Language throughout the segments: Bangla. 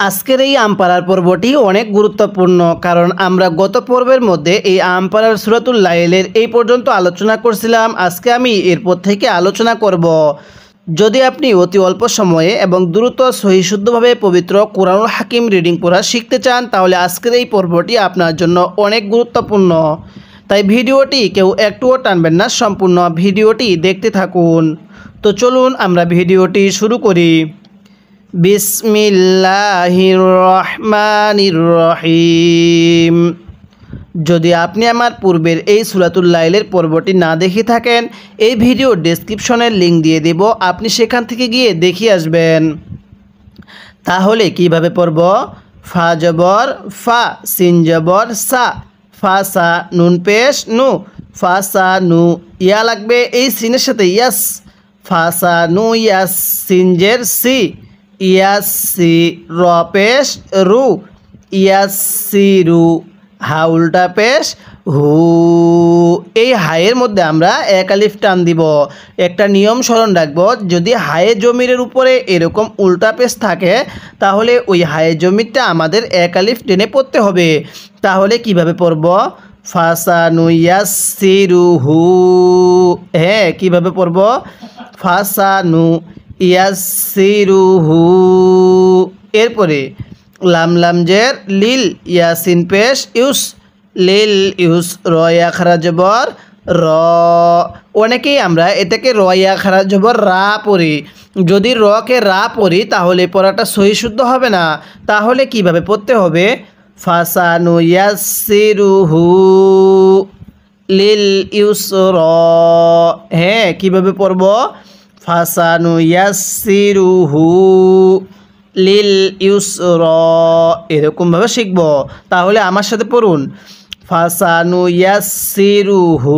আজকের এই আমপাড়ার পর্বটি অনেক গুরুত্বপূর্ণ, কারণ আমরা গত পর্বের মধ্যে এই আমপাড়ার সূরাতুল লাইলের এই পর্যন্ত আলোচনা করছিলাম। আজকে আমি এরপর থেকে আলোচনা করব। যদি আপনি অতি অল্প সময়ে এবং দ্রুত সহিশুদ্ধভাবে পবিত্র কোরআনুল হাকিম রিডিং পড়া শিখতে চান, তাহলে আজকের এই পর্বটি আপনার জন্য অনেক গুরুত্বপূর্ণ। তাই ভিডিওটি কেউ একটুও টানবেন না, সম্পূর্ণ ভিডিওটি দেখতে থাকুন। তো চলুন আমরা ভিডিওটি শুরু করি। বিসমিল্লাহির রহমানির রহিম। যদি আপনি আমার পূর্বের এই সূরাতুল লাইলের পর্বটি না দেখে থাকেন, এই ভিডিও ডেসক্রিপশনের লিঙ্ক দিয়ে দেব, আপনি সেখান থেকে গিয়ে দেখে আসবেন। তাহলে কিভাবে পড়ব? ফা জবর ফা, সিন জবর সা, ফা সা, নুন পেশ নু, ফা সা নু, ইয়া লাগবে এই সিনের সাথে ইয়াস, ফা সা নু ইয়াস, সিনজের সি, ইয়াসি, র পেশ রু, ইয়াসিরু, হা উল্টা পেশ হু। এই হায়ের মধ্যে আমরা এক আলিফ টান দিব। একটা নিয়ম স্মরণ রাখবো, যদি হায়ে জমিরের উপরে এরকম উল্টা পেশ থাকে, তাহলে ওই হায়ে জমিরটা আমাদের এক আলিফ টেনে পড়তে হবে। তাহলে কিভাবে পড়ব? ফাসানুয়াসিরুহু। হ্যাঁ, কিভাবে পড়ব? ফাসানু ইয়াসিরুহু। এরপরে লাম লামজের লিল, ইয়াসিন পেশ ইউস, লিল ইউস, র ইয়া খারা জবর র। অনেকেই আমরা এটাকে র ইয়া খারা জবর রা পড়ি। যদি রকে রা পড়ি তাহলে পড়াটা সহি শুদ্ধ হবে না। তাহলে কিভাবে পড়তে হবে? ফাসানু ইয়াসিরুহু লিল ইউসর। হ্যাঁ, কিভাবে পড়ব? ফাসানু ইয়াসিরুহু লিল ইউসর। এরকমভাবে শিখব। তাহলে আমার সাথে পড়ুন, ফাসানু ইয়াসিরুহু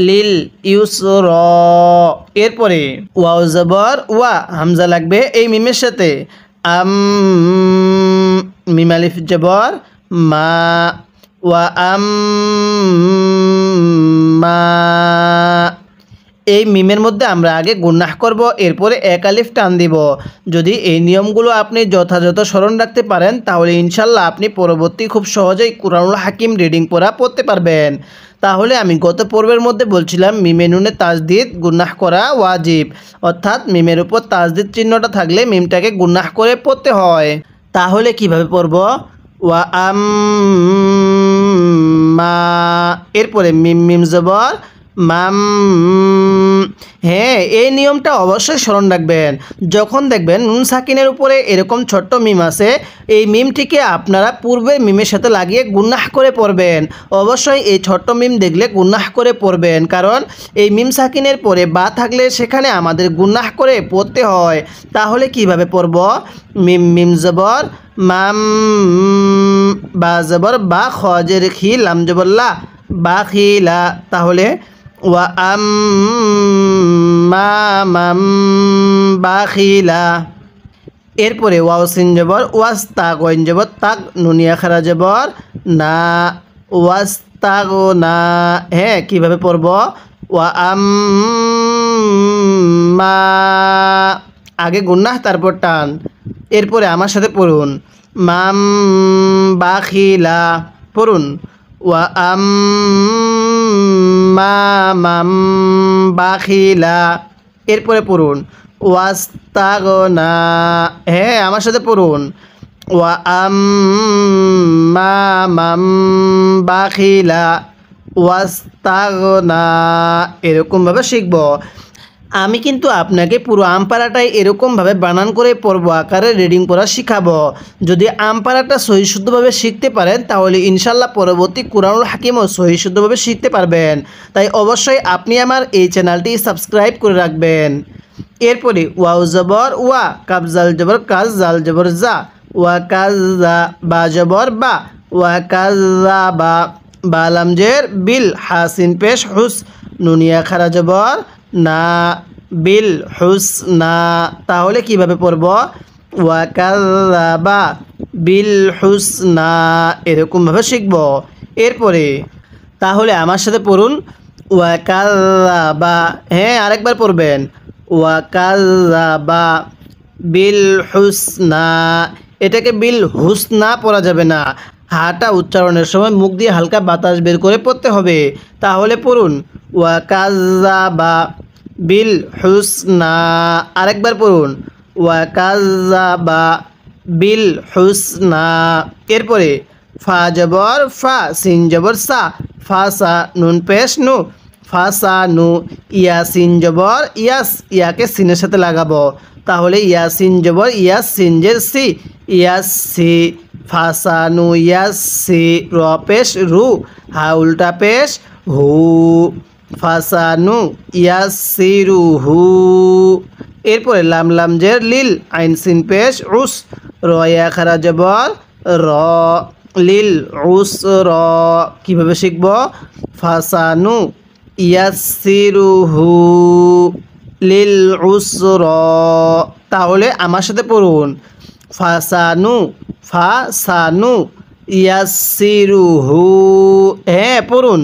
লিল ইউসর। এরপরে ওয়াও জবর ওয়া, হামজা লাগবে এই মিমের সাথে। মিম আলিফ জবর মা, ওয়া মা। এই মিমের মধ্যে আমরা আগে গুন্নাহ করব, এরপরে এক আলিফ টান দিব। যদি এই নিয়মগুলো আপনি যথাযথ স্মরণ রাখতে পারেন, তাহলে ইনশাল্লাহ আপনি পরবর্তী খুব সহজেই কোরআনুল হাকিম রিডিং পড়া পড়তে পারবেন। তাহলে আমি গত পর্বের মধ্যে বলছিলাম মিমে নুনে তাজদিদ গুন্নাহ করা ওয়াজিব, অর্থাৎ মিমের উপর তাজদিদ চিহ্নটা থাকলে মিমটাকে গুন্নাহ করে পড়তে হয়। তাহলে কিভাবে পড়ব? ওয়া মা, এরপরে মিম মিম জবর মাম। হ্যাঁ, এই নিয়মটা অবশ্যই স্মরণ রাখবেন। যখন দেখবেন নুন সাকিনের উপরে এরকম ছোট্ট মিম আছে, এই মিমটিকে আপনারা পূর্বের মিমের সাথে লাগিয়ে গুন্নাহ করে পড়বেন। অবশ্যই এই ছোট্ট মিম দেখলে গুন্নাহ করে পড়বেন, কারণ এই মিম সাকিনের পরে বা থাকলে সেখানে আমাদের গুন্নাহ করে পড়তে হয়। তাহলে কিভাবে পড়ব? মিম মিম জবর মাম, বা জবর বা, খজের খি, লাম জবর লা, বা খিলা। তাহলে ওয়া মাম বাখিলা। এরপরে ওয়াও সিন জবর ওয়াস, তাক ওয়াইন জবর তাক, নুনিয়া খারা জবর না, ওয়াস তাক না। হ্যাঁ, কিভাবে পড়ব? ওয়া মা, আগে গুন্নাহ তারপর টান। এরপরে আমার সাথে পড়ুন, মাম বাখিলা। পড়ুন, ওয়া মাম বাখিলা। এরপরে পড়ুন ওয়াস্তাগনা। হ্যাঁ, আমার সাথে পড়ুন, ওয়া মাম বাখিলা ওয়াস্তাগনা। এরকমভাবে শিখব। আমি কিন্তু আপনাকে পুরো আমপাড়াটাই এরকমভাবে বানান করে পড়ব আকারে রিডিং পড়া শিখাবো। যদি আমপাড়াটা সহিশুদ্ধভাবে শিখতে পারেন, তাহলে ইনশাল্লাহ পরবর্তী কোরআনুল হাকিমও সহিশুদ্ধভাবে শিখতে পারবেন। তাই অবশ্যই আপনি আমার এই চ্যানেলটি সাবস্ক্রাইব করে রাখবেন। এরপরে ওয়াও জবর ওয়া, কাবজাল জবর কাজ, জাল জবর জা, ওয়া কাজা, বা জবর বা, ওয়া কাজা বা, বালামজের বিল, হাসিন পেশ হুস, নুনিয়া খারা জবর না, বিল হুসনা। তাহলে কিভাবে পড়ব? ওয়া কাযাবা বিল হুসনা। এরকমভাবে শিখব। এরপরে তাহলে আমার সাথে পড়ুন, ওয়া কাযাবা। হ্যাঁ, আরেকবার পড়বেন, ওয়া কাযাবা বিল হুসনা, এটাকে বিল হুসনা পড়া যাবে না, হাটা উচ্চারণের সময় মুখ দিয়ে হালকা বাতাস বের করে পড়তে হবে। তাহলে পড়ুন ওয়া কাযাবা বিল হুসনা। আরেকবার পড়ুন ওয়া কাযাবা বিল হুসনা। এরপরে ফা জবর ফা, সিন জবর সা, ফা সা, নুন পেশ নু, ফা সা নু, ইয়া সিন জবর ইয়াস, ইয়াকে সিনের সাথে লাগাবো, তাহলে ইয়া সিন জবর ইয়াস, সিন জের সি, ইয়াস সি, ফা সা নু ইয়াস সি, র পেশ রু, হা উল্টা পেশ হু, ফা সা নু ইয়াস সি রু হু। এরপরে লাম লাম জের লিল, আইন সিন পেশ উস, র ইয়া খারা জবর র, লিল উস র। কীভাবে শিখব? ফাসানু ইয়াসিরুহু লিল উসর। তাহলে আমার সাথে পড়ুন ফাসানু, ফাসানু ইয়াসিরুহু। হ্যাঁ পড়ুন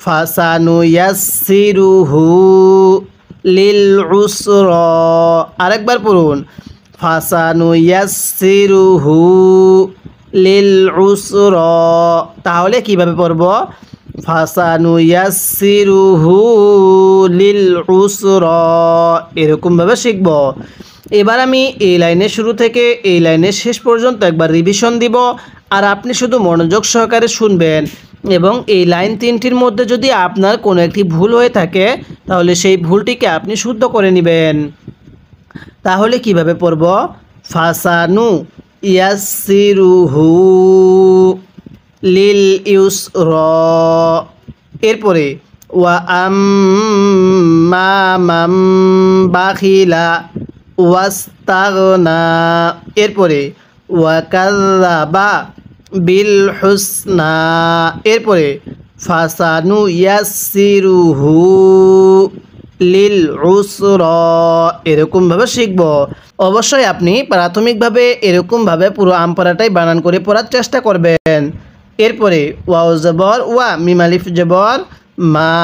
ফাসানু ইয়াসিরুহু লিল উসর। আরেকবার পড়ুন ফাসানু ইয়াসিরুহু লিল উসর। তাহলে কিভাবে পড়ব? ফাসানু ইয়াসিরুহু লিল উসর, এরকমভাবে শিখব। এবার আমি এই লাইনের শুরু থেকে এই লাইনের শেষ পর্যন্ত একবার রিভিশন দিব, আর আপনি শুধু মনোযোগ সহকারে শুনবেন, এবং এই লাইন তিনটির মধ্যে যদি আপনার কোনো একটি ভুল হয়ে থাকে তাহলে সেই ভুলটিকে আপনি শুদ্ধ করে নেবেন। তাহলে কিভাবে পড়ব? ফাসানু ইয়াসিরুহু লিল ইউসর। এরপরে ওয়া আম্মা মান বাখিলা ওয়াস্তাগনা। এরপরে ওয়া কাযাবা বিল হুসনা। এরপরে ফাসানু ইয়াসিরুহু লিল উসর, এরকমভাবে শিখব। অবশ্যই আপনি প্রাথমিকভাবে এরকমভাবে পুরো আমপারাটাই বানান করে পড়ার চেষ্টা করবেন। এরপরে ওয়াও জবর ওয়া, মিম আলিফ জবর মা,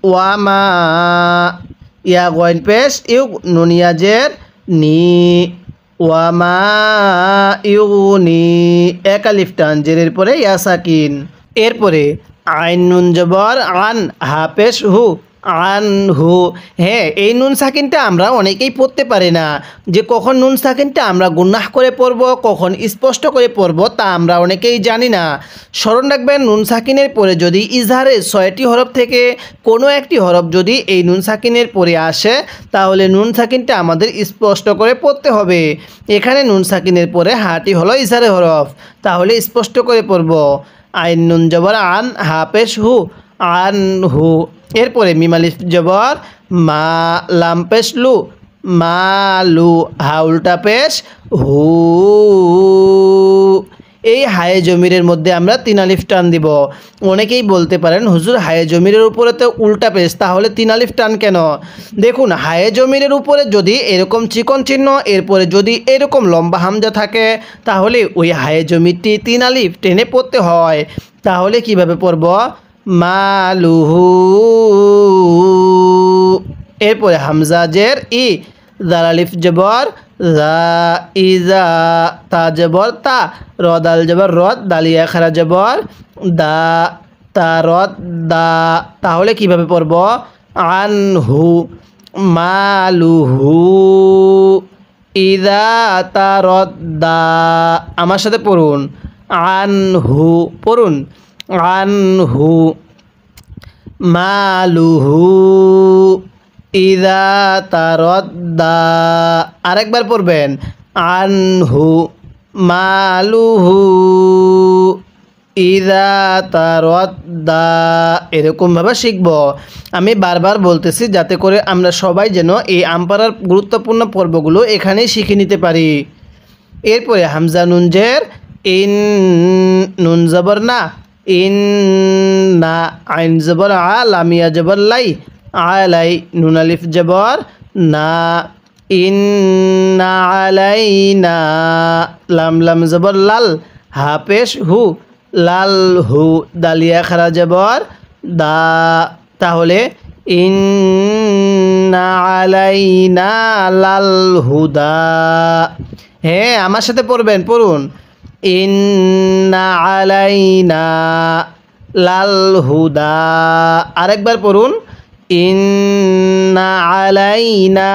ওয়া মা, ইয়া গয়েন পেশ ইউ, নুন ইয়াজের নি, ওয়া মা ইউনি, এক আলিফ টান জেরের পরে ইয়া সাকিন। এরপরে আইন নুন জবর আন, হা পেশ হু, আনহু। হ্যাঁ, এই নুন সাকিনটা আমরা অনেকেই পড়তে পারি না, যে কখন নুন সাকিনটা আমরা গুনাহ করে পড়ব, কখন স্পষ্ট করে পড়ব, তা আমরা অনেকেই জানি না। স্মরণ রাখবেন, নুন সাকিনের পরে যদি ইজহারের 6টি হরফ থেকে কোনো একটি হরফ যদি এই নুন সাকিনের পরে আসে তাহলে নুন সাকিনটা আমাদের স্পষ্ট করে পড়তে হবে। এখানে নুন সাকিনের পরে হাটি হলো ইজহারের হরফ, তাহলে স্পষ্ট করে পড়ব। আইন নুন জবর আন, হা পেশ হু, আনহু। এরপরে মিম আলিফ জবর মা, লাম পেশ লু, মালু, হা উল্টা পেশ হু। এই হায়ে জমিরের মধ্যে আমরা 3 আলিফ টান দিব। অনেকেই বলতে পারেন হুজুর হায়ে জমিরের উপরে তো উল্টা পেশ, তাহলে 3 আলিফ টান কেন? দেখুন, হায়ে জমিরের উপরে যদি এরকম চিকন চিহ্ন, এরপরে যদি এরকম লম্বা হামজা থাকে তাহলে ওই হায়ে জমিরটি 3 আলিফ টেনে পড়তে হয়। তাহলে কিভাবে পড়ব? মালুহু। এরপরে হামজা জের ই, জাল আলিফ জবর জা, ইজা, তা জবর তা, র দাল জবর রদ, দালিয়া খারা জবর দা, তা রদ দা। তাহলে কিভাবে পড়ব? আনহু মালুহু ইজা তারদ্দা। আমার সাথে পড়ুন আনহু, পড়ুন আনহু মালুহু ইজা তারদ্দা। আরেকবার পড়বেন আনহু মালুহু ইজা তারদ্দা। এরকমভাবে শিখব। আমি বারবার বলতেছি যাতে করে আমরা সবাই যেন এই আমপারার গুরুত্বপূর্ণ পর্বগুলো এখানেই শিখে নিতে পারি। এরপরে হামজা নুন জের ইন, নুন জবর না, ইন না, আইন জবর আ, লামিয়া জবর লাই, আলাই, নুন আলিফ জবর না, ইন্না আলাইনা, লাম লাম জবর লাল, হা পেশ হু, লাল হু, দালিয়া খারা জবর দা। তাহলে ইন্না আলাইনা লাল হুদা। হ্যাঁ, আমার সাথে পড়বেন, পড়ুন। ইন্না আলাইনা লাল হুদা। আরেকবার পড়ুন। ইন্না আলাইনা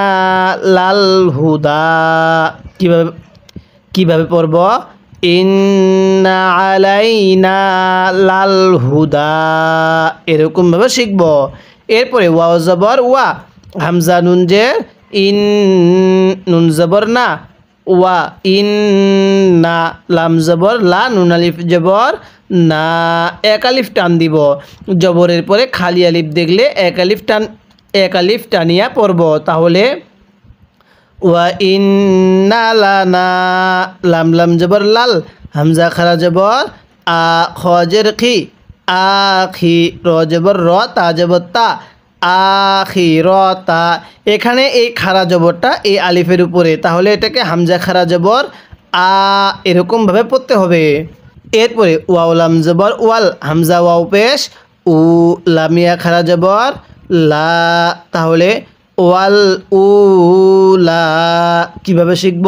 লাল হুদা। কিভাবে কিভাবে পড়ব? ইন্না আলাইনা লাল হুদা, এরকমভাবে শিখব। এরপরে ওয়াও জবর ওয়া, হামজা নুন জের ইন, নুন জবর না, ওয়া ইন না, লাম জবর লা, নুন আলিফ জবর না, এক আলিফ টান দিব। জবরের পরে খালি আলিফ দেখলে এক আলিফ টানিয়া পড়ব। তাহলে ওয়া ইন্না লানা, লাম লাম জবর লাল, হামজা খারা জবর আ, খ জের খি, আখি, র জবর র, তা জবর তা, আখিরতা। এখানে এই খারা জবরটা এই আলিফের উপরে, তাহলে এটাকে হামজা খারা জবর আ, এরকমভাবে পড়তে হবে। এরপরে ওয়াও লাম জবর ওয়াল, হামজা ওয়াও পেশ উ, লামিয়া খারা জবর লা, তাহলে ওয়াল উলা। কিভাবে শিখব?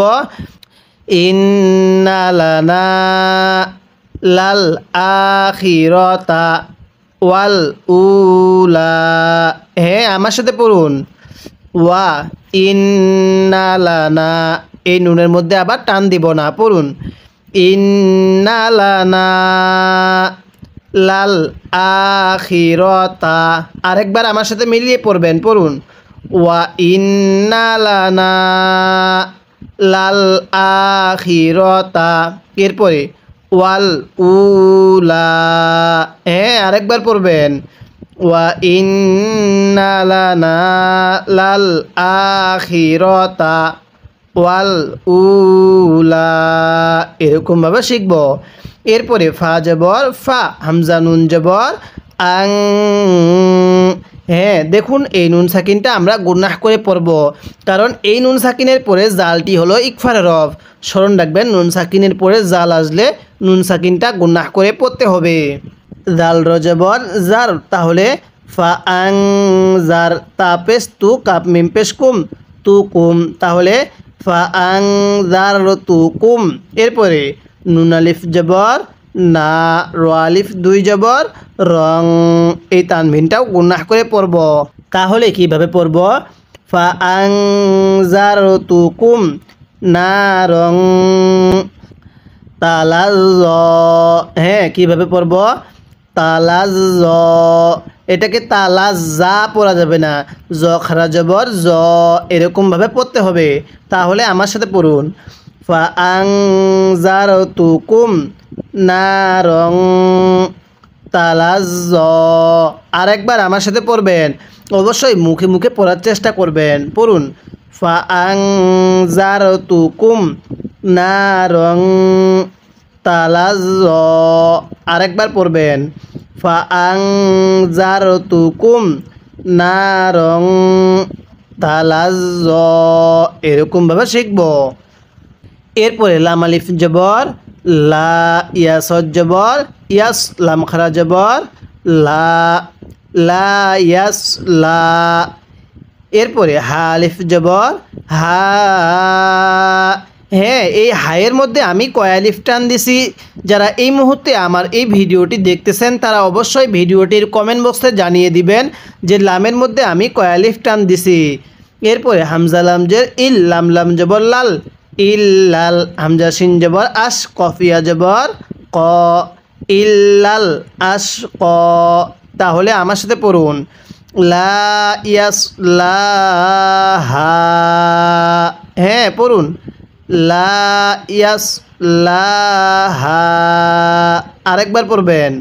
ইন্না লানা লাল আখিরতা ওয়াল উলা। হ্যাঁ, আমার সাথে পড়ুন। ওয়া ইন্না লানা, এই নুনের মধ্যে আবার টান দিব না, পড়ুন। ইন্না লানা লাল আখিরতা। আরেকবার আমার সাথে মিলিয়ে পড়বেন, পড়ুন। ওয়া ইন্না লানা লাল আখিরতা। এরপরে ওয়াল উলা। হ্যাঁ, আরেকবার পড়বেন। ওয়া ইন্না লানা লাল আখিরতা ওয়াল উলা, এরকমভাবে শিখব। এরপরে ফা জবর ফা, হামজা নুন জবর আং। হ্যাঁ, দেখুন এই নুন সাকিনটা আমরা গুনাহ করে পড়ব, কারণ এই নুন সাকিনের পরে জালটি হলো ইকফার হরফ। স্মরণ রাখবেন, নুন সাকিনের পরে জাল আসলে নুন সাকিনটা গুনাহ করে পড়তে হবে। জাল র জবর জার, তাহলে ফা আং জার, তা পেশ তু, কাপ মিম পেশ কুম, তু কুম, তাহলে ফা আং জার তু কুম। এরপরে নুন আলিফ জবর না, র আলিফ দুই জবর রং, এই তানভিনটাও গুনাহ করে পড়ব। তাহলে কিভাবে পড়ব? ফা আং জার তু কুম না রং তালাজ। হ্যাঁ, কিভাবে পড়ব? তালাজ, এটাকে তালাজ যা পড়া যাবে না, জ খারা জবর জ, এরকমভাবে পড়তে হবে। তাহলে আমার সাথে পড়ুন। ফা আং জার তু কুম না রং তালাজ। আরেকবার আমার সাথে পড়বেন, অবশ্যই মুখে মুখে পড়ার চেষ্টা করবেন, পড়ুন। ফা আং জার তু কুম না রং তালাজ। আরেকবার পড়বেন। ফা আং জার তু কুম না রং তালাজ, এরকমভাবে শিখব। এরপরে লাম আলিফ জবর লা, ইয়াস জবর ইয়াস, লাম খারা জবর লা, লা ইয়াস লা। এরপরে হা আলিফ জবর হা। হ্যাঁ, এই হায়ের মধ্যে আমি কয় আলিফ টান দিছি, যারা এই মুহূর্তে আমার এই ভিডিওটি দেখতেছেন তারা অবশ্যই ভিডিওটির কমেন্ট বক্সে জানিয়ে দিবেন যে লামের মধ্যে আমি কয় আলিফ টান দিছি। এরপরে হামজা লাম জের ইল, লাম লাম জবর লাল, ইল লাল, হামজা শিন জবর আশ, কফিয়া জবর ক, ইল্লাল আশ ক। তাহলে আমার সাথে পড়ুন। লা ইয়াস লাহা। হ্যাঁ, পড়ুন। লা ইয়াস লাহা। আরেকবার পড়বেন।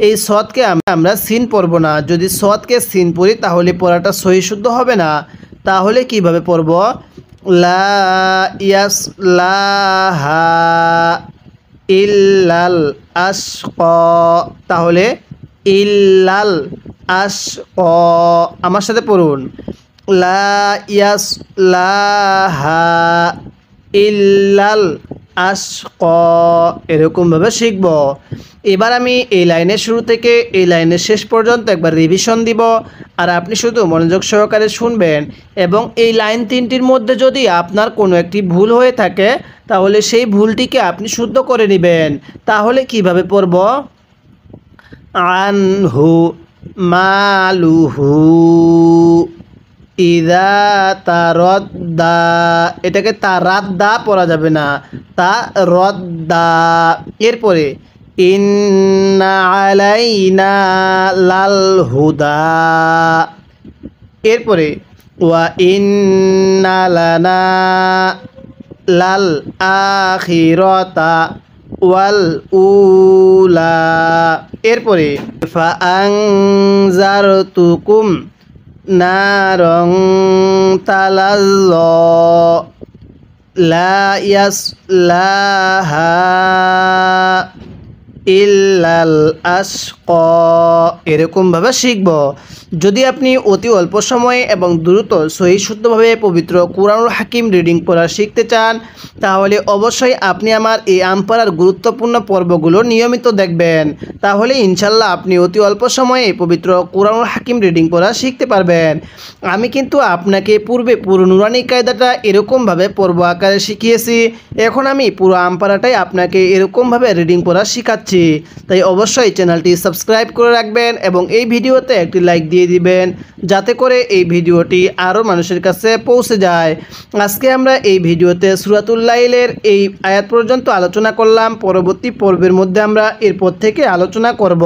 এই সদকে আমরা সিন পড়ব না, যদি সদকে সিন পড়ি তাহলে পড়াটা সহি শুদ্ধ হবে না। তাহলে কিভাবে পড়ব? লা ইয়াস লাহা ইল্লাল আশক, তাহলে ইল্লাল আশক। আমার সাথে পড়ুন। লা ইয়াস লাহা ইল্লাল আশক এরকমভাবে শিখব। এবার আমি এই লাইনের শুরু থেকে এই লাইনের শেষ পর্যন্ত একবার রিভিশন দিব, আর আপনি শুধু মনোযোগ সহকারে শুনবেন এবং এই লাইন তিনটির মধ্যে যদি আপনার কোনো একটি ভুল হয়ে থাকে তাহলে সেই ভুলটিকে আপনি শুদ্ধ করে নেবেন। তাহলে কিভাবে পড়ব? আনহু মালুহু ইদা তারদ্দা, এটাকে তারাদ্দা পড়া যাবে না, তারদ্দা। এরপরে ইন্না আলাইনা লাল হুদা, এরপরে ওয়া ইন্না লানা লাল আখিরাতা ওয়াল উলা, এরপরে ফা আনজারতুকুম নারং তালাজ্জা লা ইয়াসলাহা ইল্লাল আশকা, এরকমভাবে শিখব। যদি আপনি অতি অল্প সময়ে এবং দ্রুত সহি শুদ্ধভাবে পবিত্র কুরআনুল হাকিম রিডিং পড়া শিখতে চান তাহলে অবশ্যই আপনি আমার এই আমপাড়ার গুরুত্বপূর্ণ পর্বগুলো নিয়মিত দেখবেন। তাহলে ইনশাল্লাহ আপনি অতি অল্প সময়ে পবিত্র কুরআনুল হাকিম রিডিং পড়া শিখতে পারবেন। আমি কিন্তু আপনাকে পূর্বে পুরো নুরানি কায়দাটা এরকমভাবে পর্ব আকারে শিখিয়েছি, এখন আমি পুরো আমপাড়াটাই আপনাকে এরকমভাবে রিডিং পড়া শেখাচ্ছি। তাই অবশ্যই চ্যানেলটি সাবস্ক্রাইব করে রাখবেন এবং এই ভিডিওতে একটি লাইক দিয়ে দিবেন যাতে করে এই ভিডিওটি আরও মানুষের কাছে পৌঁছে যায়। আজকে আমরা এই ভিডিওতে সূরাতুল লাইলের এই আয়াত পর্যন্ত আলোচনা করলাম, পরবর্তী পর্বের মধ্যে আমরা এরপর থেকে আলোচনা করব।